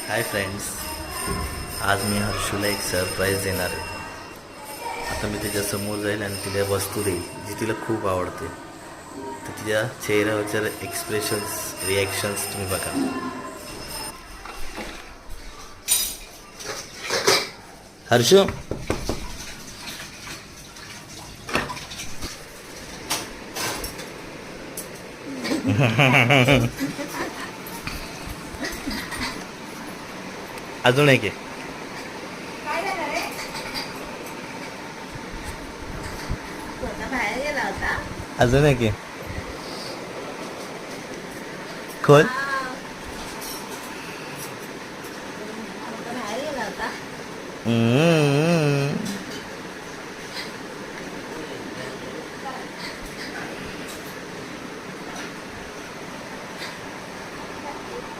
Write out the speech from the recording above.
Hi friends, आज मी हर्षूला एक surprise देणार आहे. आता मी तिच्यासमोर जाईल आणि तिला वस्तू देईल जी तिला खूप आवडते. तर तिच्या चेहऱ्यावरच्या एक्सप्रेशन्स, रिॲक्शन्स तुम्ही बघा. हर्षू, अजून एक आहे. काय झालं रे? स्वतः बाहेर गेला होता. अजून एक आहे. खोल. स्वतः बाहेर गेला होता. हम्म.